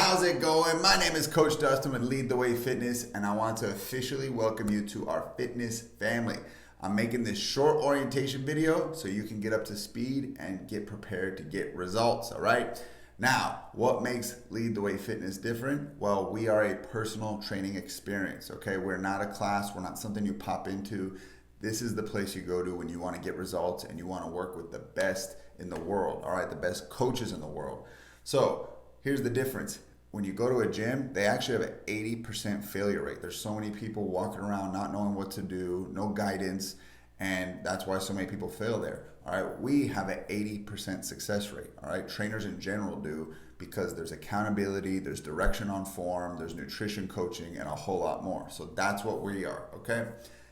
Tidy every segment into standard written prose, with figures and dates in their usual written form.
how's it going? My name is Coach Dustin with Lead the Way Fitness, and I want to officially welcome you to our fitness family. I'm making this short orientation video so you can get up to speed and get prepared to get results, all right? Now, what makes Lead the Way Fitness different? Well, we are a personal training experience, okay? We're not a class, we're not something you pop into. This is the place you go to when you want to get results and you want to work with the best in the world, all right? The best coaches in the world. So here's the difference. When you go to a gym, they actually have an 80% failure rate. There's so many people walking around not knowing what to do, no guidance, and that's why so many people fail there. All right, we have an 80% success rate. All right, trainers in general do, because there's accountability, there's direction on form, there's nutrition coaching, and a whole lot more. So that's what we are, okay?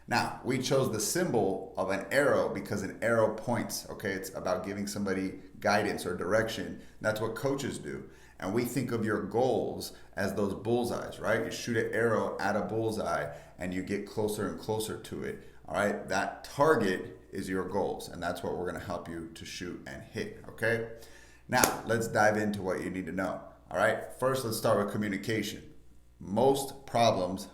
Now, we chose the symbol of an arrow because an arrow points, okay? It's about giving somebody guidance or direction. That's what coaches do. And we think of your goals as those bullseyes, right? You shoot an arrow at a bullseye and you get closer and closer to it, all right? That target is your goals, and that's what we're gonna help you to shoot and hit, okay? Now, let's dive into what you need to know, all right? First, let's start with communication. Most problems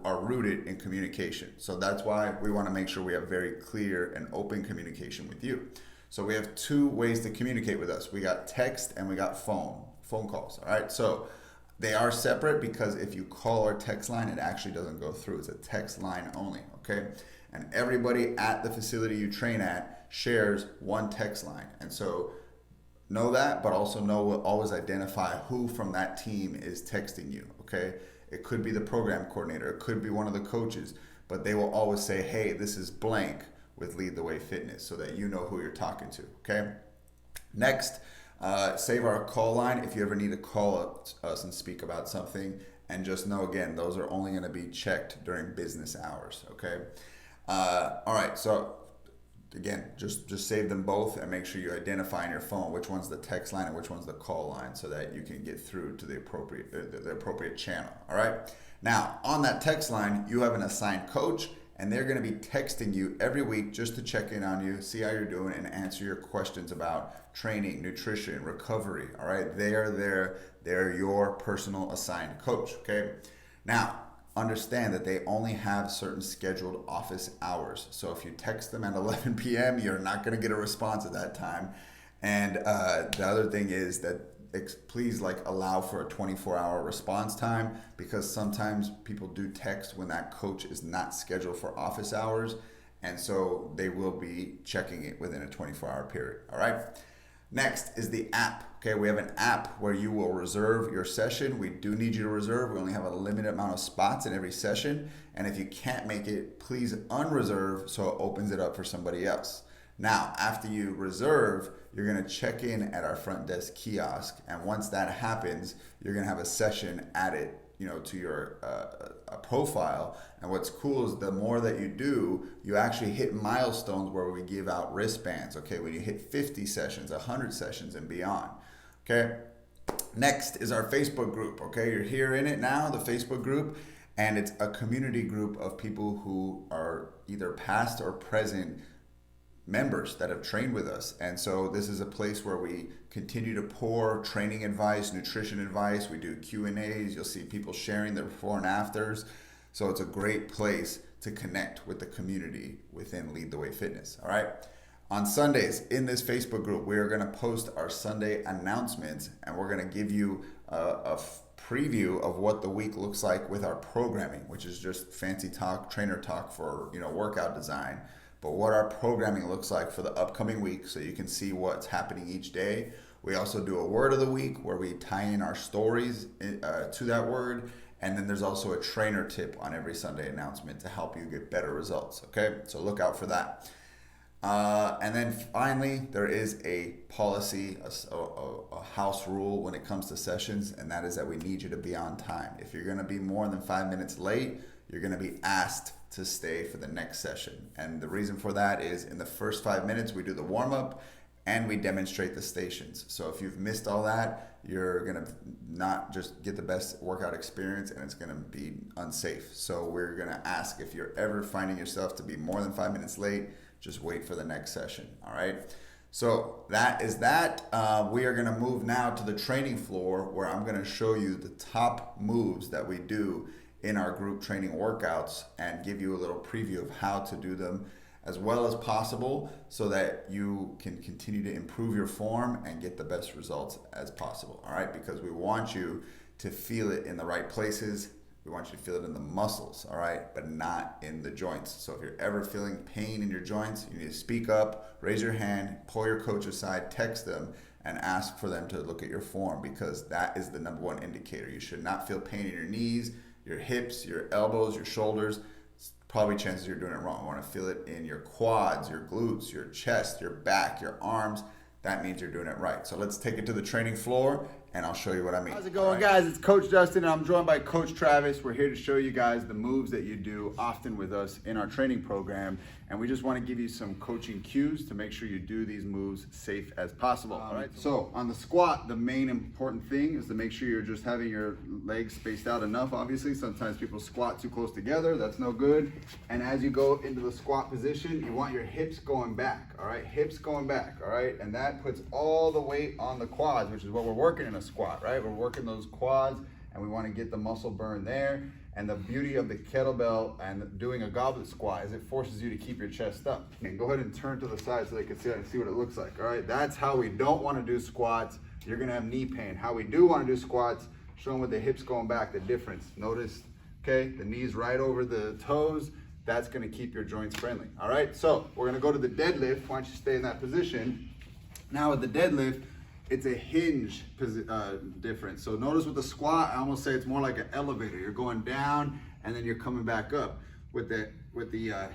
are rooted in communication. So that's why we want to make sure we have very clear and open communication with you. So we have two ways to communicate with us. We got text and we got phone calls. All right. So they are separate because if you call our text line, it actually doesn't go through. It's a text line only. Okay. And everybody at the facility you train at shares one text line. And so know that, but also always identify who from that team is texting you. Okay. It could be the program coordinator. It could be one of the coaches, but they will always say, hey, this is blank with Lead the Way Fitness, so that you know who you're talking to, okay? Next, save our call line if you ever need to call us and speak about something, and just know, again, those are only gonna be checked during business hours, okay? All right, so again, just save them both and make sure you identify on your phone which one's the text line and which one's the call line so that you can get through to the appropriate channel, all right? Now, on that text line, you have an assigned coach, and they're gonna be texting you every week just to check in on you, see how you're doing, and answer your questions about training, nutrition, recovery, all right? They're your personal assigned coach, okay? Now, understand that they only have certain scheduled office hours. So if you text them at 11 p.m., you're not going to get a response at that time. And the other thing is that please allow for a 24-hour response time, because sometimes people do text when that coach is not scheduled for office hours. And so they will be checking it within a 24-hour period. All right. Next is the app. Okay, we have an app where you will reserve your session. We do need you to reserve. We only have a limited amount of spots in every session. And if you can't make it, please unreserve so it opens it up for somebody else. Now, after you reserve, you're gonna check in at our front desk kiosk. And once that happens, you're gonna have a session added, to your profile. And what's cool is the more that you do, you actually hit milestones where we give out wristbands, okay? When you hit 50 sessions, 100 sessions and beyond, okay? Next is our Facebook group, okay? You're here in it now, the Facebook group, and it's a community group of people who are either past or present members that have trained with us. And so this is a place where we continue to pour training advice, nutrition advice. We do Q&As. You'll see people sharing their before and afters. So it's a great place to connect with the community within Lead the Way Fitness, all right? On Sundays in this Facebook group, we are gonna post our Sunday announcements, and we're gonna give you a preview of what the week looks like with our programming, which is just fancy talk, trainer talk for workout design. But what our programming looks like for the upcoming week, so you can see what's happening each day. We also do a word of the week where we tie in our stories to that word. And then there's also a trainer tip on every Sunday announcement to help you get better results, okay? So look out for that. And then finally, there is a policy, a house rule when it comes to sessions, and that is that we need you to be on time. If you're gonna be more than 5 minutes late, you're gonna be asked to stay for the next session. And the reason for that is in the first 5 minutes, we do the warm-up and we demonstrate the stations. So if you've missed all that, you're gonna not just get the best workout experience, and it's gonna be unsafe. So we're gonna ask, if you're ever finding yourself to be more than 5 minutes late, just wait for the next session, all right? So that is that. We are going to move now to the training floor where I'm going to show you the top moves that we do in our group training workouts and give you a little preview of how to do them as well as possible so that you can continue to improve your form and get the best results as possible. All right, because we want you to feel it in the right places. We want you to feel it in the muscles, all right, but not in the joints. So if you're ever feeling pain in your joints, you need to speak up, raise your hand, pull your coach aside, text them, and ask for them to look at your form, because that is the number one indicator. You should not feel pain in your knees, your hips, your elbows, your shoulders. Probably chances you're doing it wrong. You want to feel it in your quads, your glutes, your chest, your back, your arms. That means you're doing it right. So let's take it to the training floor and I'll show you what I mean. How's it going, guys? It's Coach Dustin and I'm joined by Coach Travis. We're here to show you guys the moves that you do often with us in our training program. And we just want to give you some coaching cues to make sure you do these moves safe as possible. All right. So on the squat, the main important thing is to make sure you're just having your legs spaced out enough. Obviously, sometimes people squat too close together. That's no good. And as you go into the squat position, you want your hips going back. All right. Hips going back. All right. And that puts all the weight on the quads, which is what we're working in a squat, right? We're working those quads and we want to get the muscle burn there. And the beauty of the kettlebell and doing a goblet squat is it forces you to keep your chest up. And go ahead and turn to the side so they can see what it looks like, all right? That's how we don't want to do squats. You're going to have knee pain. How we do want to do squats, show them with the hips going back, the difference. Notice, okay, the knees right over the toes. That's going to keep your joints friendly, all right? So we're going to go to the deadlift. Why don't you stay in that position? Now with the deadlift, it's a hinge difference. So notice with the squat, I almost say it's more like an elevator. You're going down and then you're coming back up. With the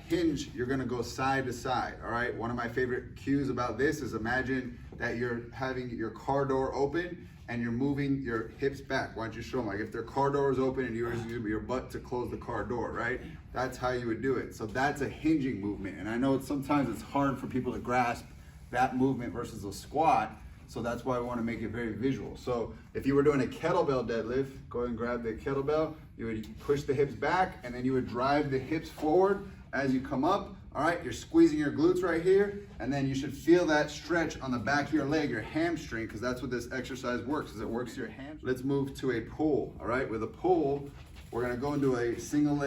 hinge, you're gonna go side to side, all right? One of my favorite cues about this is imagine that you're having your car door open and you're moving your hips back. Why don't you show them, like if their car door is open and you're using your butt to close the car door, right? That's how you would do it. So that's a hinging movement. And I know sometimes it's hard for people to grasp that movement versus a squat. So that's why I want to make it very visual. So if you were doing a kettlebell deadlift, go ahead and grab the kettlebell. You would push the hips back and then you would drive the hips forward as you come up. All right, you're squeezing your glutes right here. And then you should feel that stretch on the back of your leg, your hamstring, because that's what this exercise works, is it works your hamstring. Let's move to a pull, all right? With a pull, we're gonna go into a single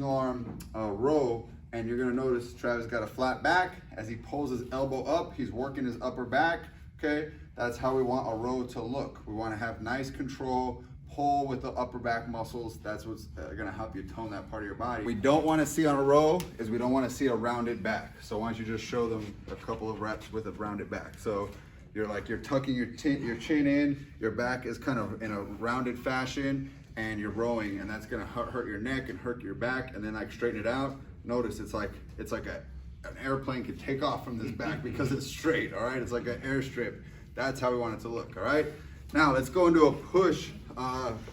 arm row. And you're gonna notice Travis got a flat back. As he pulls his elbow up, he's working his upper back. Okay, that's how we want a row to look. We want to have nice control, pull with the upper back muscles. That's what's going to help you tone that part of your body. We don't want to see on a row is we don't want to see a rounded back. So why don't you just show them a couple of reps with a rounded back. So you're tucking your chin in, your back is kind of in a rounded fashion and you're rowing, and that's going to hurt your neck and hurt your back, and then like straighten it out. Notice it's like an airplane could take off from this back because it's straight, all right? It's like an airstrip. That's how we want it to look, all right? Now let's go into a push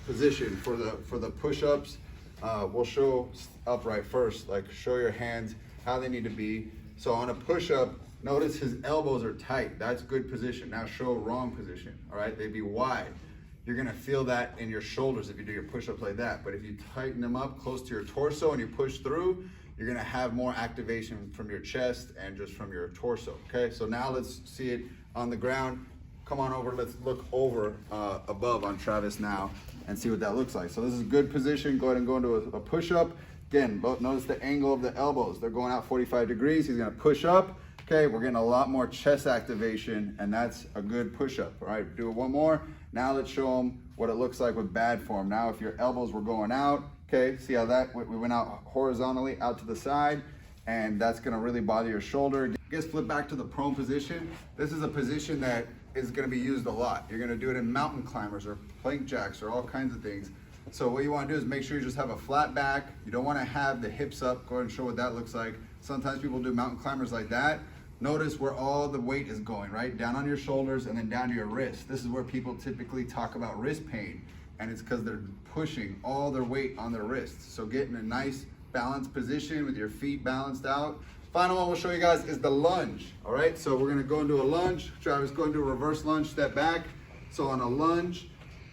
position for the push-ups. We'll show upright first, like show your hands how they need to be. So on a push-up, notice his elbows are tight. That's good position. Now show wrong position, all right? They'd be wide. You're gonna feel that in your shoulders if you do your push-ups like that. But if you tighten them up close to your torso and you push through, you're gonna have more activation from your chest and just from your torso, okay? So now let's see it on the ground. Come on over, let's look over above on Travis now and see what that looks like. So this is a good position. Go ahead and go into a push-up. Again, notice the angle of the elbows. They're going out 45 degrees. He's gonna push up. Okay, we're getting a lot more chest activation, and that's a good push-up. All right, do it one more. Now let's show them what it looks like with bad form. Now if your elbows were going out, okay, see how that, we went out horizontally out to the side, and that's gonna really bother your shoulder. I guess flip back to the prone position. This is a position that is gonna be used a lot. You're gonna do it in mountain climbers or plank jacks or all kinds of things. So what you wanna do is make sure you just have a flat back. You don't wanna have the hips up. Go ahead and show what that looks like. Sometimes people do mountain climbers like that. Notice where all the weight is going, right? Down on your shoulders and then down to your wrist. This is where people typically talk about wrist pain, and it's because they're pushing all their weight on their wrists. So get in a nice balanced position with your feet balanced out. Final one we'll show you guys is the lunge, all right? So we're gonna go into a lunge. Travis, go into a reverse lunge, step back. So on a lunge,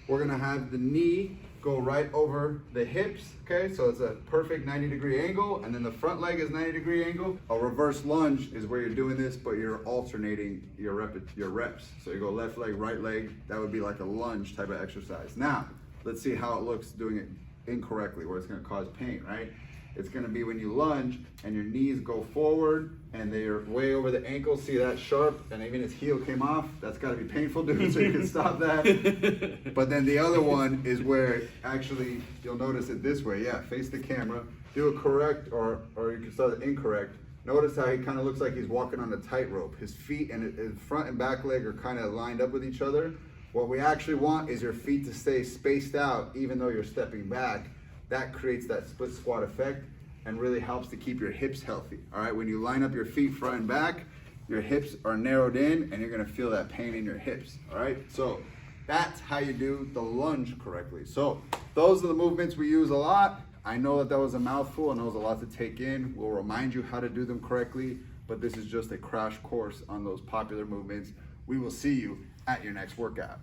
we're gonna have the knee go right over the hips, okay? So it's a perfect 90-degree angle, and then the front leg is 90-degree angle. A reverse lunge is where you're doing this, but you're alternating your reps. So you go left leg, right leg. That would be like a lunge type of exercise. Now, let's see how it looks doing it incorrectly, where it's gonna cause pain, right? It's gonna be when you lunge and your knees go forward and they're way over the ankle. See that sharp? And even his heel came off. That's gotta be painful, dude, so you can stop that. But then the other one is where actually you'll notice it this way. Yeah, face the camera. Do it correct, or you can start it incorrect. Notice how he kind of looks like he's walking on a tightrope. His feet and his front and back leg are kind of lined up with each other. What we actually want is your feet to stay spaced out even though you're stepping back. That creates that split squat effect and really helps to keep your hips healthy. All right, when you line up your feet front and back, your hips are narrowed in and you're gonna feel that pain in your hips. All right, so that's how you do the lunge correctly. So those are the movements we use a lot. I know that was a mouthful and that was a lot to take in. We'll remind you how to do them correctly, but this is just a crash course on those popular movements. We will see you at your next workout.